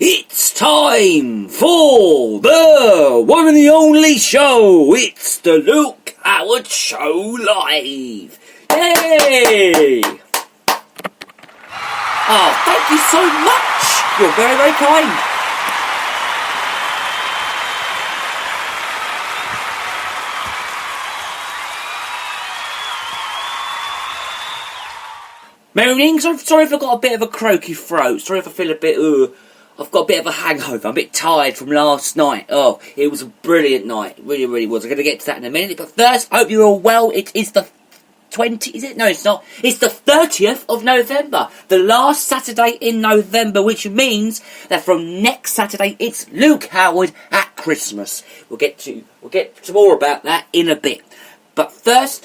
It's time for the one and the only show. It's the Luke Howard Show Live. Yay! Oh, thank you so much. You're very, very kind. Mornings, I'm sorry if I've got a bit of a croaky throat. Sorry if I feel a bit, I've got a bit of a hangover. I'm a bit tired from last night. Oh, it was a brilliant night. It really, really was. I'm going to get to that in a minute. But first, I hope you're all well. It is the 20th, is it? No, it's not. It's the 30th of November. The last Saturday in November, which means that from next Saturday, it's Luke Howard at Christmas. We'll get to more about that in a bit. But first,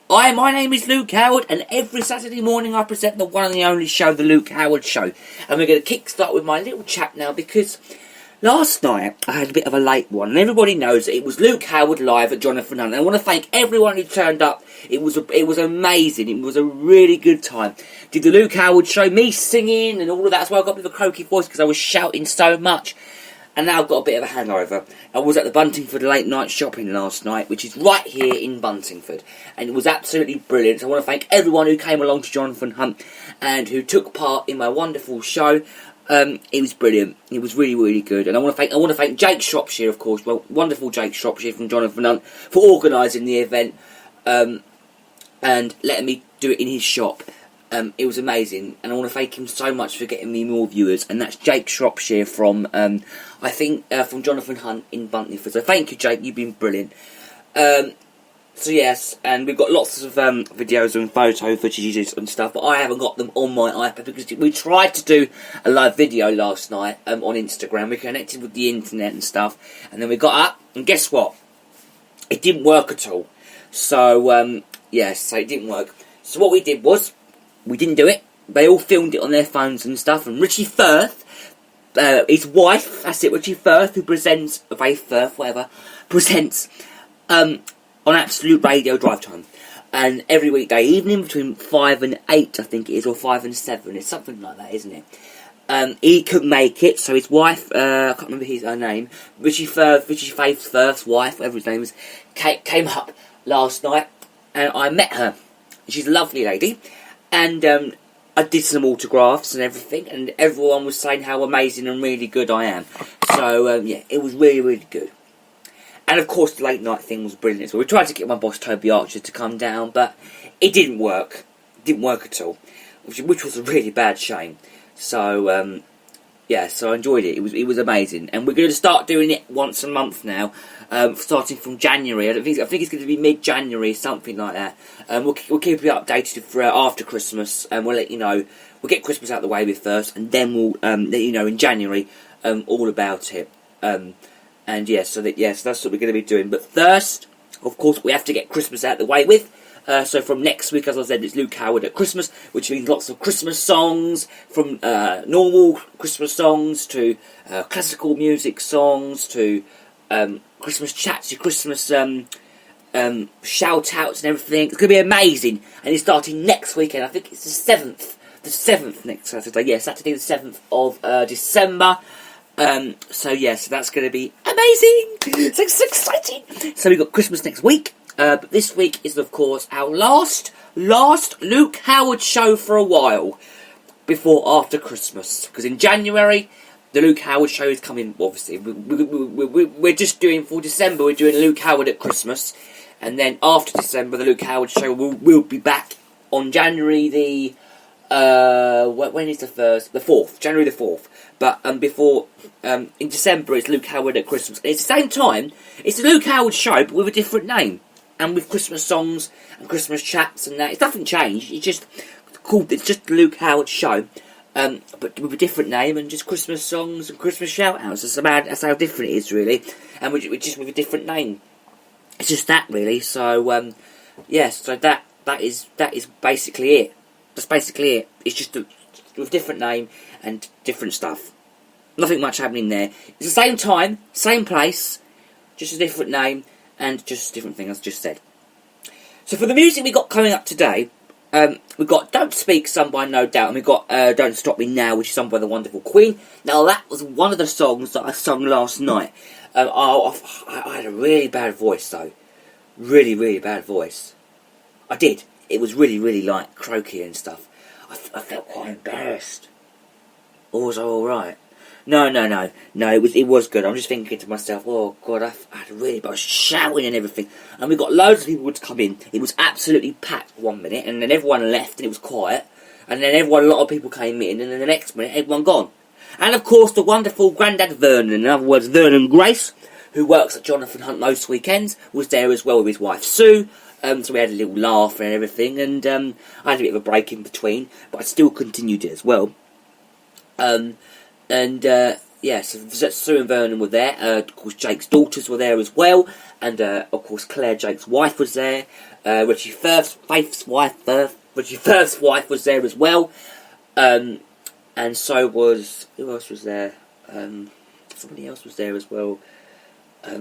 my name is Luke Howard, and every Saturday morning I present the one and the only show, the Luke Howard Show. And we're going to kickstart with my little chat now, because last night I had a bit of a late one, and everybody knows that it was Luke Howard live at Jonathan Hunt. And I want to thank everyone who turned up. It was amazing. It was a really good time. Did the Luke Howard Show, me singing and all of that. That's why I got a bit of a croaky voice, because I was shouting so much. And now I've got a bit of a hangover. I was at the Buntingford late night shopping last night, which is right here in Buntingford. And it was absolutely brilliant. So I want to thank everyone who came along to Jonathan Hunt and who took part in my wonderful show. It was brilliant. It was really, really good. And I want to thank Jake Shropshire, of course. Well, wonderful Jake Shropshire from Jonathan Hunt for organising the event and letting me do it in his shop. It was amazing, and I want to thank him so much for getting me more viewers. And that's Jake Shropshire from, from Jonathan Hunt in Buntingford. So thank you, Jake. You've been brilliant. So yes, and we've got lots of videos and photo footages and stuff, but I haven't got them on my iPad because we tried to do a live video last night on Instagram. We connected with the internet and stuff, and then we got up, and guess what? It didn't work at all. So yes, so it didn't work. So what we did was, we didn't do it. They all filmed it on their phones and stuff. And Richie Firth, his wife, that's it, Richie Firth, who presents, Faith Firth, whatever, presents on Absolute Radio Drive Time. And every weekday evening between 5 and 8, I think it is, or 5 and 7. It's something like that, isn't it? He couldn't make it, so his wife, I can't remember her name, Richie Faith Firth's wife, whatever his name is, came up last night, and I met her. She's a lovely lady. And I did some autographs and everything, and everyone was saying how amazing and really good I am. So, yeah, it was really, really good. And, of course, the late night thing was brilliant as well. We tried to get my boss, Toby Archer, to come down, but it didn't work. It didn't work at all, which was a really bad shame. So, yeah, so I enjoyed it. It was amazing. And we're going to start doing it once a month now, starting from January. I think it's going to be mid-January, something like that. We'll keep you updated for after Christmas, and we'll let you know. We'll get Christmas out of the way with first, and then we'll let you know in January all about it. And yes, so that's what we're going to be doing. But first, of course, we have to get Christmas out of the way with. So from next week, as I said, it's Luke Howard at Christmas, which means lots of Christmas songs, from normal Christmas songs to classical music songs to Christmas chats, to Christmas shout-outs and everything. It's going to be amazing. And it's starting next weekend. I think it's the 7th. The 7th next Saturday. Yeah, Saturday the 7th of December. So that's going to be amazing. It's so exciting. So we've got Christmas next week. But this week is, of course, our last Luke Howard show for a while before after Christmas. Because in January, the Luke Howard show is coming, obviously. We're just doing, for December, we're doing Luke Howard at Christmas. And then after December, the Luke Howard show will be back on January the... when is the first? The 4th. January the 4th. But before... in December, it's Luke Howard at Christmas. And it's the same time, it's the Luke Howard show, but with a different name. And with Christmas songs and Christmas chats and that. It's nothing changed. It's just called. It's just the Luke Howard show, but with a different name and just Christmas songs and Christmas shout-outs. That's how different it is, really. And we're just with a different name. It's just that, really. So yes. So that is basically it. That's basically it. It's just with a different name and different stuff. Nothing much happening there. It's the same time, same place, just a different name. And just a different thing, as I just said. So for the music we got coming up today, We've got Don't Speak, sung by No Doubt, and we've got Don't Stop Me Now, which is sung by the wonderful Queen. Now, that was one of the songs that I sung last night. I had a really bad voice, though. Really, really bad voice. I did. It was really, really, like, croaky and stuff. I felt quite embarrassed. Or was I alright? No, it was good. I'm just thinking to myself, oh God, I had a really bad shouting and everything. And we got loads of people to come in. It was absolutely packed 1 minute, and then everyone left and it was quiet. And then a lot of people came in, and then the next minute, everyone gone. And of course, the wonderful Grandad Vernon, in other words, Vernon Grace, who works at Jonathan Hunt most weekends, was there as well with his wife Sue. So we had a little laugh and everything, and I had a bit of a break in between, but I still continued it as well. So Sue and Vernon were there. Of course, Jake's daughters were there as well, and of course, Claire, Jake's wife, was there. Richie Firth's wife was there as well, and so was, who else was there? Somebody else was there as well.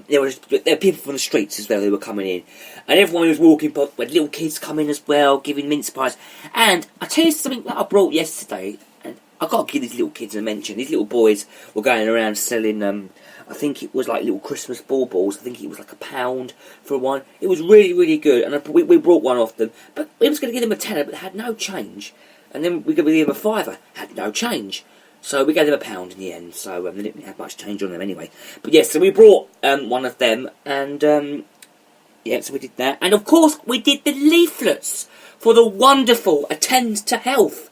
There were people from the streets as well who were coming in, and everyone was walking past. We had little kids coming as well, giving mince pies. And I tell you something that I brought yesterday, and I've got to give these little kids a mention. These little boys were going around selling, I think it was like little Christmas baubles. I think it was like £1 for one. It was really, really good, and we brought one off them. But we was going to give them a tenner, but they had no change. And then we were going to give them a fiver, had no change. So we gave them £1 in the end, so they didn't have much change on them anyway. But yes, so we brought one of them, and so we did that. And of course, we did the leaflets for the wonderful Attend to Health,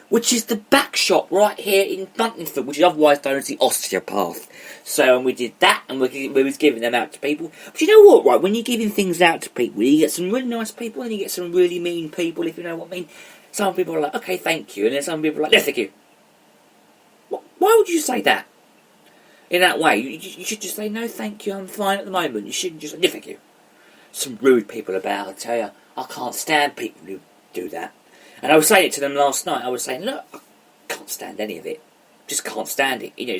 which is the back shop right here in Buntingford, which is otherwise known as the Osteopath. So we did that, and we was giving them out to people. But you know what, right, when you're giving things out to people, you get some really nice people, and you get some really mean people, if you know what I mean. Some people are like, okay, thank you, and then some people are like, no, thank you. Why would you say that? In that way, you should just say, no thank you, I'm fine at the moment. You shouldn't just say, no thank you. Some rude people about, I tell you, I can't stand people who do that. And I was saying it to them last night, I was saying, look, I can't stand any of it. Just can't stand it. You know,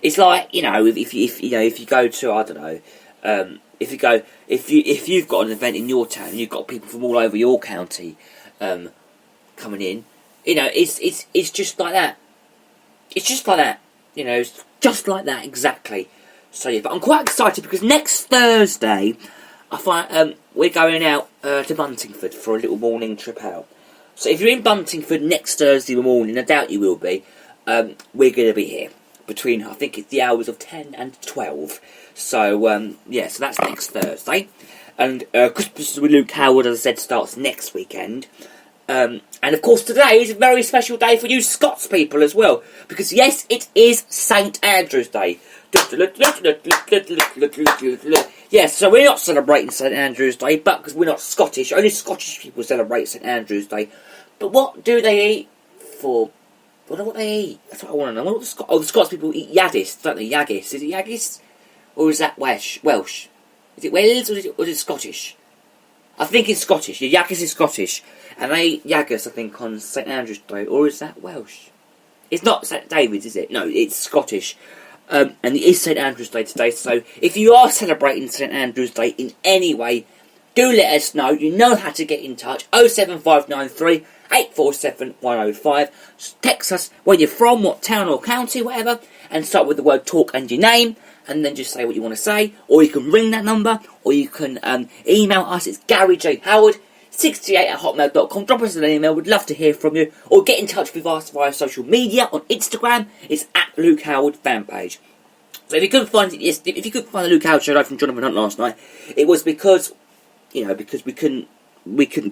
it's like, you know, if you go to, I don't know, if you've got an event in your town and you've got people from all over your county coming in, you know, it's just like that. It's just like that, you know, it's just like that, exactly. So yeah, but I'm quite excited because next Thursday, we're going out to Buntingford for a little morning trip out. So if you're in Buntingford next Thursday morning, I doubt you will be, we're going to be here between, I think it's the hours of 10 and 12. So, yeah, so that's next Thursday. And Christmas with Luke Howard, as I said, starts next weekend. And of course today is a very special day for you Scots people as well, because yes, it is St Andrew's Day. Yes, so we're not celebrating St Andrew's Day, but because we're not Scottish, only Scottish people celebrate St Andrew's Day. But what do they eat for? I don't know what they eat. That's what I want to know. What the Scots people eat yaggis, don't they? Yaggis. Is it yaggis? Or is that Welsh? Is it Wales or is it Scottish? I think it's Scottish. Yeah, yaggis is Scottish. And they eat yaggis, I think, on St Andrew's Day. Or is that Welsh? It's not St David's, is it? No, it's Scottish. And it is St Andrew's Day today. So if you are celebrating St Andrew's Day in any way, do let us know. You know how to get in touch. 07593 847 105. Text us where you're from, what town or county, whatever. And start with the word talk and your name. And then just say what you want to say. Or you can ring that number. Or you can email us. It's Gary J. Howard 68@hotmail.com. Drop us an email, we'd love to hear from you, or get in touch with us via social media. On Instagram, it's @Luke Howard fan page. So if you couldn't find the Luke Howard show live from Jonathan Hunt last night, it was because, you know, because we couldn't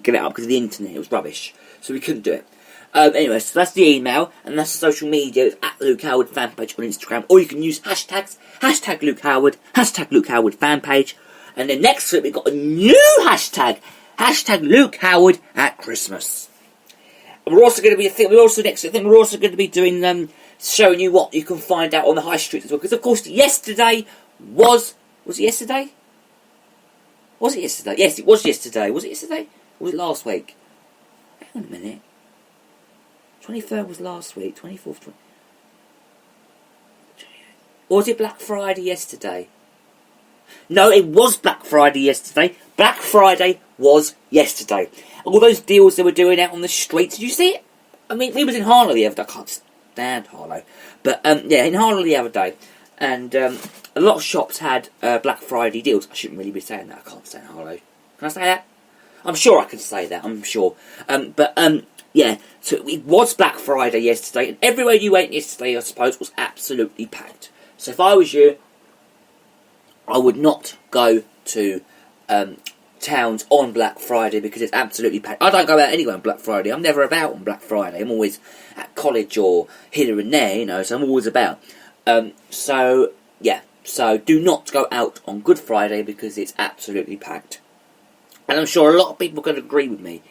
get it up because of the internet. It was rubbish, so we couldn't do it. Anyway, so that's the email, and that's the social media. It's @Luke Howard fan page on Instagram, or you can use hashtags, #Luke Howard, #Luke Howard fan page, and then next week we've got a new hashtag. #Luke Howard at Christmas. And we're also going to be we're also going to be doing showing you what you can find out on the high street as well. Because of course yesterday was it yesterday? Was it yesterday? Yes, it was yesterday. Was it yesterday? Or was it last week? Hang on a minute. 23rd was last week. 24th. Or was it Black Friday yesterday? No, it was Black Friday yesterday. Black Friday was yesterday. All those deals they were doing out on the streets, did you see it? I mean, we was in Harlow the other day. I can't stand Harlow. But, yeah, in Harlow the other day. And a lot of shops had Black Friday deals. I shouldn't really be saying that. I can't stand Harlow. Can I say that? I'm sure I can say that. I'm sure. Yeah. So it was Black Friday yesterday. And everywhere you went yesterday, I suppose, was absolutely packed. So if I was you, I would not go to towns on Black Friday because it's absolutely packed. I don't go out anywhere on Black Friday. I'm never about on Black Friday. I'm always at college or here and there, you know, so I'm always about. So, yeah. So, do not go out on Good Friday because it's absolutely packed. And I'm sure a lot of people can agree with me.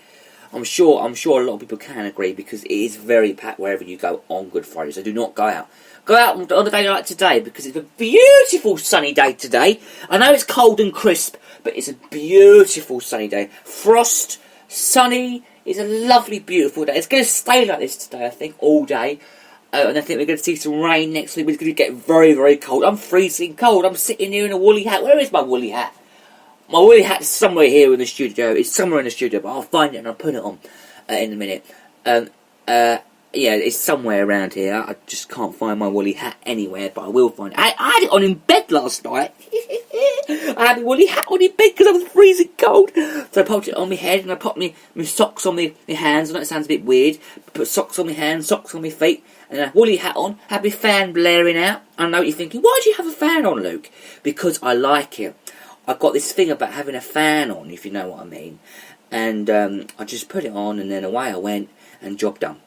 I'm sure a lot of people can agree because it is very packed wherever you go on Good Friday. So, do not go out. Go out on a day like today because it's a beautiful sunny day today. I know it's cold and crisp, but it's a beautiful sunny day. Frost, sunny, it's a lovely, beautiful day. It's going to stay like this today, I think, all day. And I think we're going to see some rain next week. It's going to get very, very cold. I'm freezing cold. I'm sitting here in a woolly hat. Where is my woolly hat? My woolly hat's somewhere here in the studio. It's somewhere in the studio, but I'll find it and I'll put it on in a minute. Yeah, it's somewhere around here. I just can't find my woolly hat anywhere, but I will find it. I had it on in bed last night. I had a woolly hat on in bed because I was freezing cold. So I popped it on my head and I popped my socks on my hands. I know it sounds a bit weird. I put socks on my hands, socks on my feet, and a woolly hat on. Had my fan blaring out. I know what you're thinking. Why do you have a fan on, Luke? Because I like it. I've got this thing about having a fan on, if you know what I mean. And I just put it on and then away I went and job done.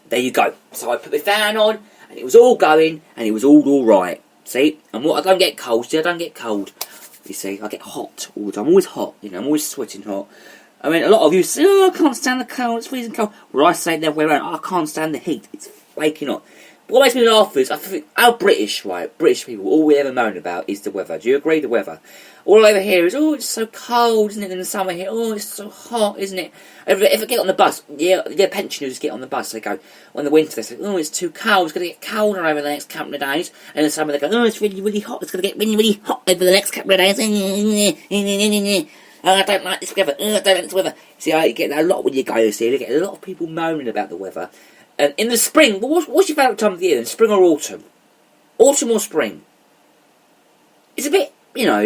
There you go. So I put the fan on, and it was all going, and it was all right. See? And what I don't get cold. See, I don't get cold. You see, I get hot all the time. I'm always hot, you know. I'm always sweating hot. I mean, a lot of you say, oh, I can't stand the cold. It's freezing cold. Well, I say the other way around. I can't stand the heat. It's flaking hot. But what makes me laugh is, I think, our British, right, British people, all we ever moan about is the weather. Do you agree, the weather? All I ever hear is, oh, it's so cold, isn't it, in the summer here? Oh, it's so hot, isn't it? If I get on the bus, yeah, pensioners get on the bus, they go, on the winter, they say, oh, it's too cold, it's going to get colder over the next couple of days. And in the summer, they go, oh, it's really, really hot, it's going to get really, really hot over the next couple of days. Oh, I don't like this weather, oh, I don't like this weather. See, I get that a lot when you go, see, you get a lot of people moaning about the weather. And in the spring, what's your favourite time of the year, then? Spring or autumn? Autumn or spring? It's a bit, you know,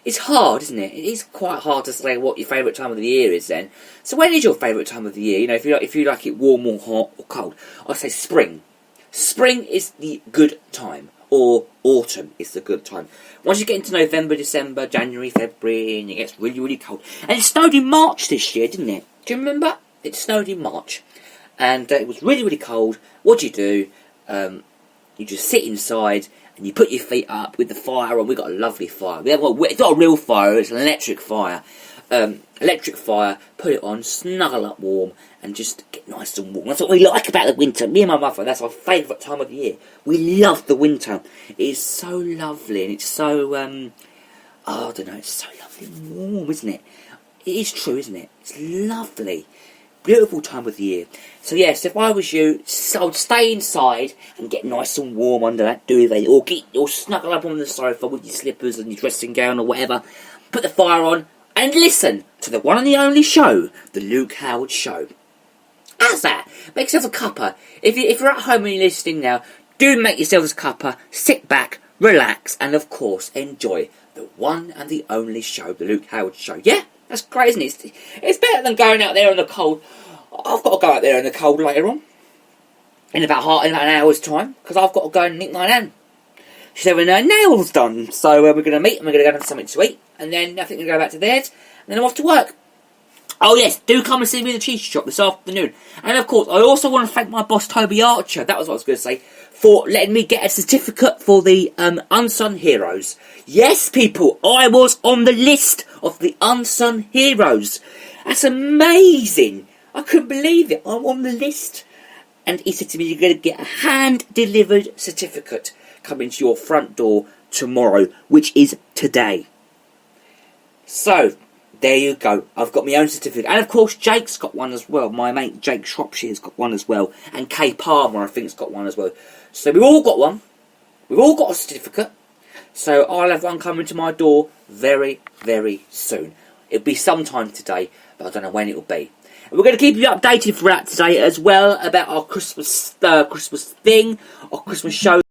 it's hard, isn't it? It is quite hard to say what your favourite time of the year is then. So when is your favourite time of the year? You know, if you like it warm or hot or cold, I'd say spring. Spring is the good time. Or autumn is the good time. Once you get into November, December, January, February, and it gets really, really cold. And it snowed in March this year, didn't it? Do you remember? It snowed in March. And it was really, really cold. What do? You just sit inside and you put your feet up with the fire on. We've got a lovely fire. It's not a real fire, it's an electric fire. Put it on, snuggle up warm, and just get nice and warm. That's what we like about the winter. Me and my mother, that's our favourite time of the year. We love the winter. It is so lovely, and it's so, I don't know, it's so lovely and warm, isn't it? It is true, isn't it? It's lovely. Beautiful time of the year. So yes, if I was you, I would stay inside and get nice and warm under that duvet, or snuggle up on the sofa with your slippers and your dressing gown or whatever. Put the fire on and listen to the one and the only show, the Luke Howard Show. How's that? Make yourself a cuppa. If you're at home and you're listening now, do make yourself a cuppa. Sit back, relax, and of course enjoy the one and the only show, the Luke Howard Show. Yeah. That's great, isn't it? It's better than going out there in the cold. I've got to go out there in the cold later on. In about an hour's time. Because I've got to go and meet my nan. She's having her nails done. So we're going to meet and we're going to go and have something to eat. And then I think we're going to go back to theirs. And then I'm off to work. Oh yes, do come and see me in the cheese shop this afternoon. And of course, I also want to thank my boss Toby Archer. That was what I was going to say. For letting me get a certificate for the Unsung Heroes. Yes, people, I was on the list of the Unsung Heroes. That's amazing. I couldn't believe it. I'm on the list. And he said to me, you're going to get a hand-delivered certificate coming to your front door tomorrow, which is today. So, there you go. I've got my own certificate. And of course, Jake's got one as well. My mate Jake Shropshire's got one as well. And Kay Palmer, I think, has got one as well. So we've all got one. We've all got a certificate. So I'll have one coming to my door very, very soon. It'll be sometime today, but I don't know when it'll be. And we're going to keep you updated throughout today as well about our Christmas thing, our Christmas show.